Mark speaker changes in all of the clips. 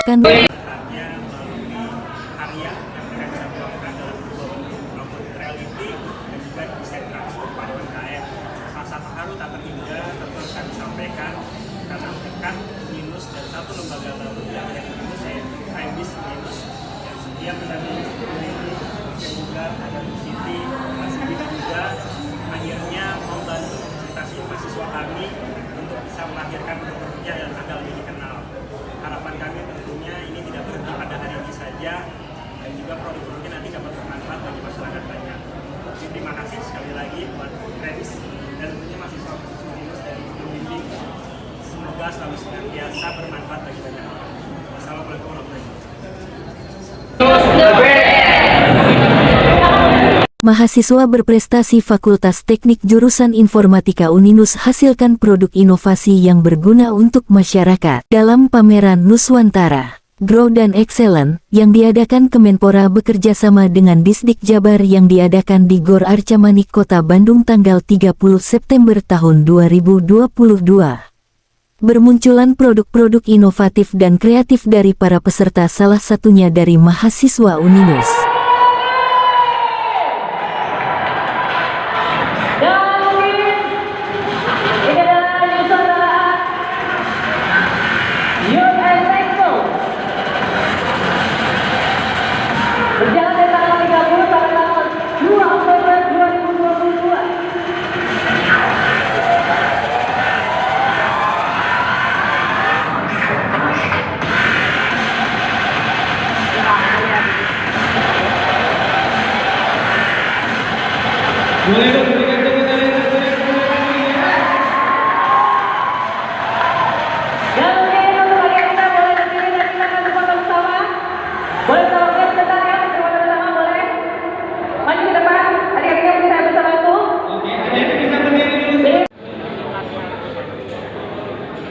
Speaker 1: Kandungan
Speaker 2: Artinya melalui karya yang mereka bisa tuangkan dalam augmented reality dan juga desain grafis kepada UMKM. Salah satu hal tak terhingga tentu kami sampaikan karena berkat minus dan satu lembaga baru yang minus IMBIS minus yang setia mendampingi ini dan juga ada Bu Siti, Mas Siti juga akhirnya membantu presentasi mahasiswa kami untuk bisa melahirkan produknya yang agak lebih dikenal. Harapan kami tentunya ini tidak berhenti pada hari ini saja dan juga produk-produknya nanti dapat bermanfaat bagi masyarakat banyak. Jadi, terima kasih sekali lagi buat Kredis dan tentunya mahasiswa-mahasiswa ini dari pembimbing. Semoga selalu senantiasa bermanfaat bagi banyak orang. Wassalamualaikum warahmatullahi wabarakatuh.
Speaker 1: mahasiswa berprestasi Fakultas Teknik Jurusan Informatika Uninus hasilkan produk inovasi yang berguna untuk masyarakat. Dalam pameran Nuswantara, Grow dan Excellent yang diadakan Kemenpora bekerjasama dengan Disdik Jabar yang diadakan di Gor Arca Manik Kota Bandung tanggal 30 September tahun 2022. Bermunculan produk-produk inovatif dan kreatif dari para peserta, salah satunya dari mahasiswa Uninus.
Speaker 3: Berjalan dari tanggal 30 sampai tanggal 2 Oktober 2022.
Speaker 4: Boleh dong berikan tepuk tangan yang meriah.
Speaker 3: Dan mungkin untuk bagian kita boleh berdiri dan kita akan berfoto bersama. Boleh tolongnya sebentar ya, berfoto bersama boleh. Maju ke depan, adik-adiknya bisa bersama itu.
Speaker 4: Oke, adik-adik bisa berdiri dulu.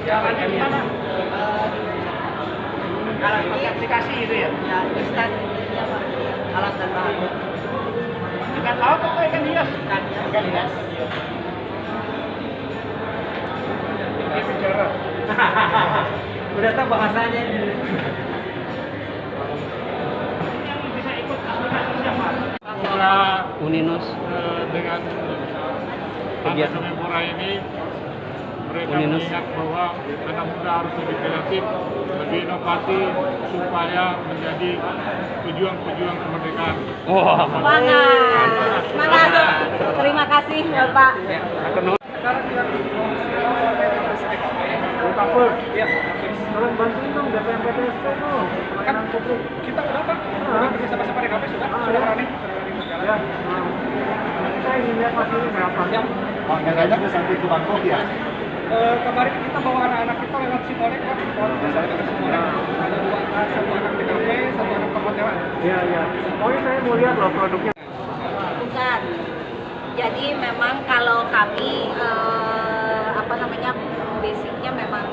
Speaker 2: Jalan di mana? Alat pakai aplikasi itu ya? Ya, instan. Alat dan bahan. Ikan laut atau ikan hias? Ikan hias. Ini bicara. Udah tahu bahasanya. Yang bisa ikut aplikasi siapa?
Speaker 5: Kemenpora
Speaker 6: Uninus
Speaker 5: dengan
Speaker 6: Kegiatan.
Speaker 5: Kemenpora ini mereka
Speaker 6: Uninus.
Speaker 5: mengingat bahwa anak muda harus lebih kreatif, lebih inovatif supaya menjadi pejuang-pejuang kemerdekaan.
Speaker 6: wah
Speaker 3: Semangat, semangat. Terima kasih Bapak.
Speaker 5: Sekarang kita cover, ya. Tolong bantuin dong DPMPTS itu. Kan kita udah Pak, udah kerja sama DKP sudah berani. Ya. Saya ingin lihat hasilnya berapa. Ya.
Speaker 7: Pak, ngajak ke sampai ke Bangkok ya?
Speaker 5: Kemarin kita bawa anak-anak kita lewat Simolek Pak. Biasanya kita ke Simolek. Ada satu anak DKP, satu anak perhotelan. Iya, iya. Pokoknya saya mau lihat loh produknya.
Speaker 8: Bukan. Jadi memang kalau kami basicnya memang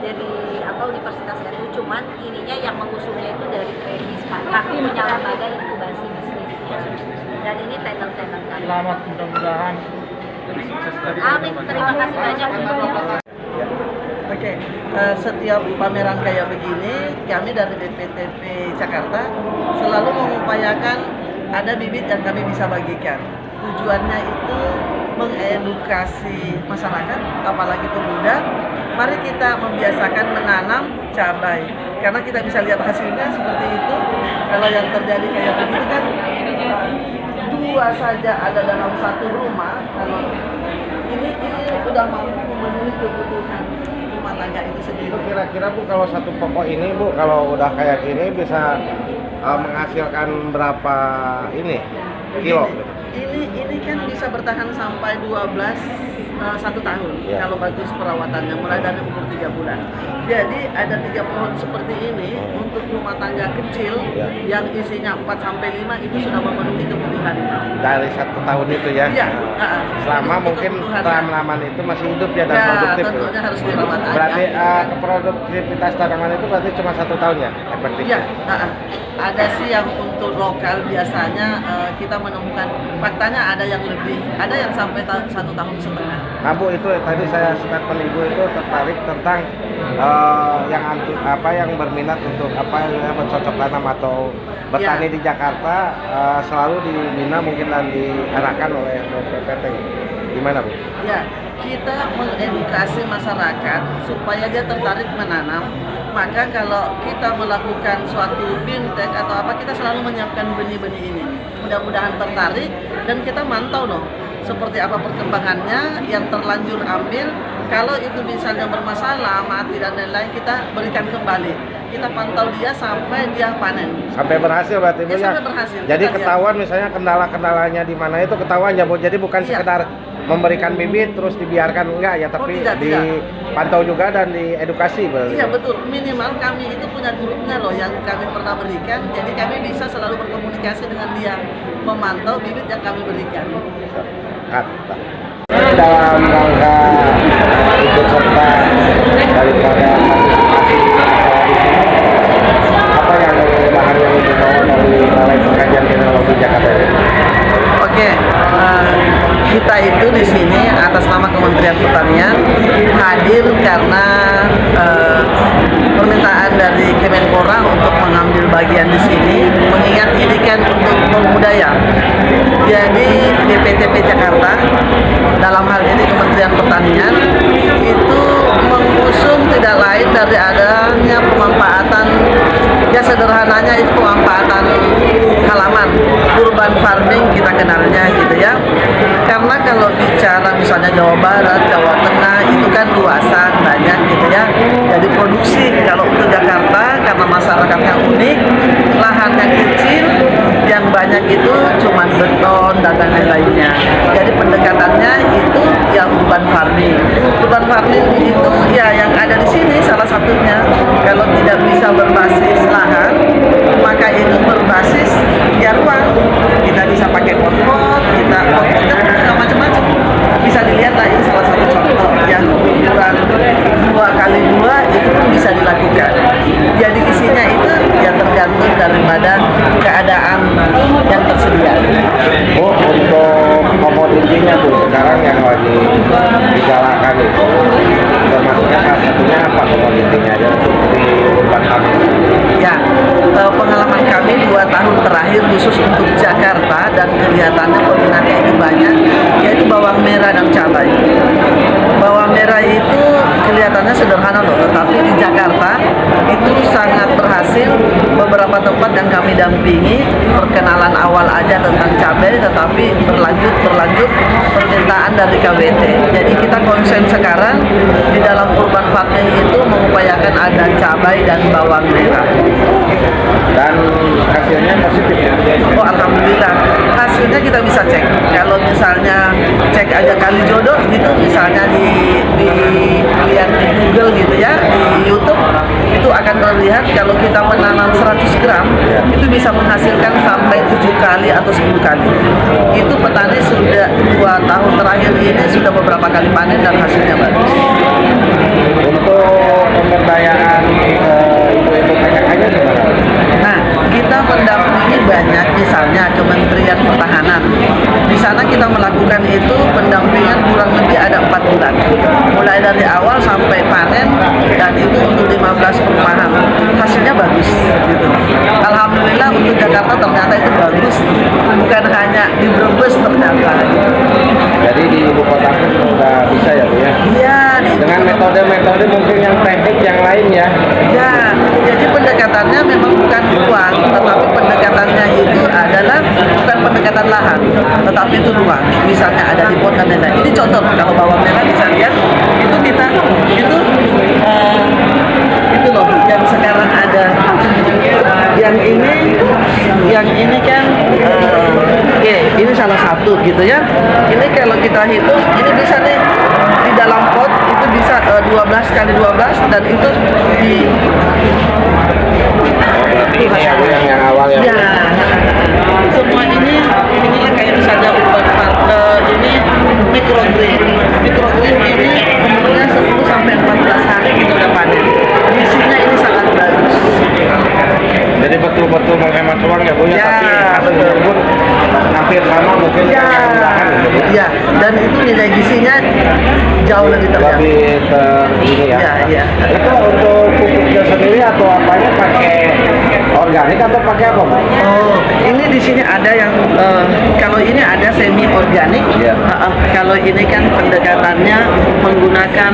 Speaker 8: dari Universitas NU, cuman ininya yang mengusungnya itu dari Kredis Pak. Kami punya lembaga inkubasi bisnis dan ini talent-talent kami.
Speaker 5: Selamat, mudah-mudahan sukses dari
Speaker 8: Amin, terima kasih banyak semuanya.
Speaker 9: Oke, setiap pameran kayak begini, kami dari BPTP Jakarta selalu mengupayakan ada bibit yang kami bisa bagikan. Tujuannya itu mengedukasi masyarakat, apalagi pemuda. Mari kita membiasakan menanam cabai, karena kita bisa lihat hasilnya seperti itu. Kalau yang terjadi kayak begini kan, dua saja ada dalam satu rumah. Kalau ini udah mampu memenuhi kebutuhan rumah tangga itu sendiri.
Speaker 7: Itu kira-kira Bu, kalau satu pokok ini Bu, kalau udah kayak gini bisa menghasilkan berapa kilo?
Speaker 9: Ini kan bisa bertahan sampai 1 tahun
Speaker 7: Ya.
Speaker 9: kalau bagus perawatannya, mulai dari umur 3 bulan. Jadi ada 3 pohon seperti ini untuk rumah tangga kecil yang isinya 4 sampai 5 itu sudah memenuhi kebutuhan.
Speaker 7: Dari 1 tahun itu ya?
Speaker 9: Iya.
Speaker 7: Selama mungkin tanaman itu masih hidup ya dan produktif.
Speaker 9: Tentunya harus dirawat aja.
Speaker 7: Berarti produktivitas tanaman itu berarti cuma 1 tahun ya efektifnya?
Speaker 9: Iya, ada sih yang untuk lokal biasanya kita menemukan faktanya ada yang lebih, ada yang sampai 1,5 tahun.
Speaker 7: Nah Bu, itu tadi saya statement Ibu itu tertarik tentang yang berminat untuk bercocok tanam atau bertani di Jakarta selalu dibina mungkin dan diarahkan oleh BPPT. Gimana Bu?
Speaker 9: Ya, kita mengedukasi masyarakat supaya dia tertarik menanam. Maka kalau kita melakukan suatu bimtek atau apa, kita selalu menyiapkan benih-benih ini. Mudah-mudahan tertarik dan kita mantau loh seperti apa perkembangannya, yang terlanjur ambil. Kalau itu misalnya bermasalah, mati dan lain-lain, kita berikan kembali. Kita pantau dia sampai dia panen.
Speaker 7: Sampai berhasil berarti Bu ya?
Speaker 9: Sampai berhasil.
Speaker 7: Jadi
Speaker 9: Kita
Speaker 7: ketahuan misalnya kendala-kendalanya di mana itu ketahuan ya Bu. Jadi bukan sekedar memberikan bibit terus dibiarkan enggak ya, tapi dipantau juga dan diedukasi berarti.
Speaker 9: Iya betul, minimal kami itu punya grupnya loh yang kami pernah berikan. Jadi kami bisa selalu berkomunikasi dengan dia, memantau bibit yang kami berikan.
Speaker 7: Dalam rangka ikut serta daripada apa yang bahan yang dibawa dari Balai Pengkajian Teknologi Jakarta ini?
Speaker 9: Oke, kita itu di sini atas nama Kementerian Pertanian hadir karena permintaan dari Kemenpora untuk mengambil bagian di sini, mengingat ini kan untuk budaya. Jadi BPTP Jakarta dalam hal ini Kementerian Pertanian itu mengusung tidak lain dari adanya pemanfaatan, ya sederhananya itu pemanfaatan halaman, urban farming kita kenalnya gitu ya. Karena kalau bicara misalnya Jawa Barat, Jawa Tengah itu kan luasan banyak gitu ya. Jadi produksi kalau untuk Jakarta karena masyarakatnya unik, lahannya kecil, yang banyak itu cuma beton dan lain-lainnya. Jadi pendekatannya itu ya urban farming. Urban farming itu ya yang ada di sini salah satunya. Kalau tidak bisa berbasis lahan, maka itu berbasis ya ruang. Kita bisa pakai pot-pot, kita potnya macam-macam. Bisa dilihat lah ini salah satu contoh yang ukuran 2x2 itu pun bisa dilakukan. Jadi isinya itu ya tergantung daripada keadaan yang tersedia.
Speaker 7: Oh, untuk komoditinya Bu sekarang yang lagi digalakan itu termasuknya salah satunya apa komoditinya ya untuk di urban farming?
Speaker 9: Ya, pengalaman kami 2 tahun terakhir khusus untuk Jakarta dan kelihatannya peminatnya itu banyak, yaitu bawang merah dan cabai. Bawang merah itu kelihatannya sederhana loh, tetapi di Jakarta itu sangat berhasil. Beberapa tempat yang kami dampingi perkenalan awal aja tentang cabai, tetapi berlanjut permintaan dari KBT. Jadi kita konsen sekarang di dalam urban farming itu mengupayakan ada cabai dan bawang merah.
Speaker 7: Dan hasilnya positif ya?
Speaker 9: Oh alhamdulillah, hasilnya kita bisa cek. Kalau misalnya cek aja Kalijodo gitu, misalnya lihat di Google gitu ya, di YouTube itu akan terlihat kalau kita menanam 100 gram itu bisa menghasilkan sampai 7 kali atau 10 kali. Itu petani sudah 2 tahun terakhir ini sudah beberapa kali panen dan hasilnya bagus.
Speaker 7: Untuk pemberdayaan ibu-ibu PKK-nya gimana?
Speaker 9: Nah, kita mendampingi banyak, misalnya Kementerian Pertahanan. Di sana kita melakukan itu pendampingan kurang lebih ada 4 bulan. Mulai dari awal sampai panen dan itu untuk 15 perumahan. Hasilnya bagus gitu. Alhamdulillah untuk Jakarta ternyata itu bagus. Bukan hanya di Brebes ternyata.
Speaker 7: Jadi di ibu kota pun sudah bisa ya Bu ya?
Speaker 9: Iya.
Speaker 7: Dengan metode-metode mungkin yang teknik yang lain ya?
Speaker 9: Ya, jadi pendekatannya memang bukan ruang, tetapi pendekatannya itu adalah bukan pendekatan lahan, tetapi itu ruang. Misalnya ada di pot dan lain-lain. Ini contoh kalau bawang merah bisa lihat itu kita itu loh yang sekarang ada. Yang ini kan oke, ini salah satu gitu ya. Ini kalau kita hitung ini bisa nih di dalam pot itu bisa 12 kali 12 dan itu di
Speaker 7: Ini ya Bu yang awal ya?
Speaker 9: Ya, semua inilah kayak misalnya ini microgreen ini umurnya 10 sampai 14 hari kita udah panen. Isinya ini sangat bagus.
Speaker 7: Jadi betul-betul menghemat uang ya Bu ya?
Speaker 9: Ya,
Speaker 7: tapi hasilnya pun hampir sama mungkin
Speaker 9: Ya,
Speaker 7: dengan bahan gitu ya?
Speaker 9: ya, dan itu nilai gizinya jauh lebih terjamin.
Speaker 7: Ini ya.
Speaker 9: Iya.
Speaker 7: Itu untuk pupuknya sendiri atau apanya pakai organik atau pakai apa, Bang?
Speaker 9: Oh, ini di sini ada yang kalau ini ada semi organik.
Speaker 7: Iya.
Speaker 9: Kalau ini kan pendekatannya menggunakan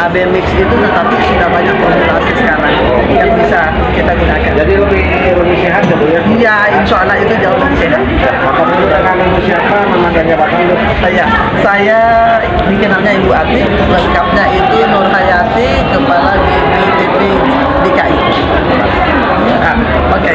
Speaker 9: AB mix itu, tetapi sudah banyak formulasi sekarang yang bisa kita gunakan.
Speaker 7: Jadi lebih sehat gitu ya?
Speaker 9: Iya, insya Allah itu jauh lebih sehat.
Speaker 7: Bapak menggunakan ibu siapa? Nama dan jabatan itu?
Speaker 9: Saya dikenalnya Ibu Ati, lengkapnya itu Nur Hayati, Kepala BPTP DKI. Oke.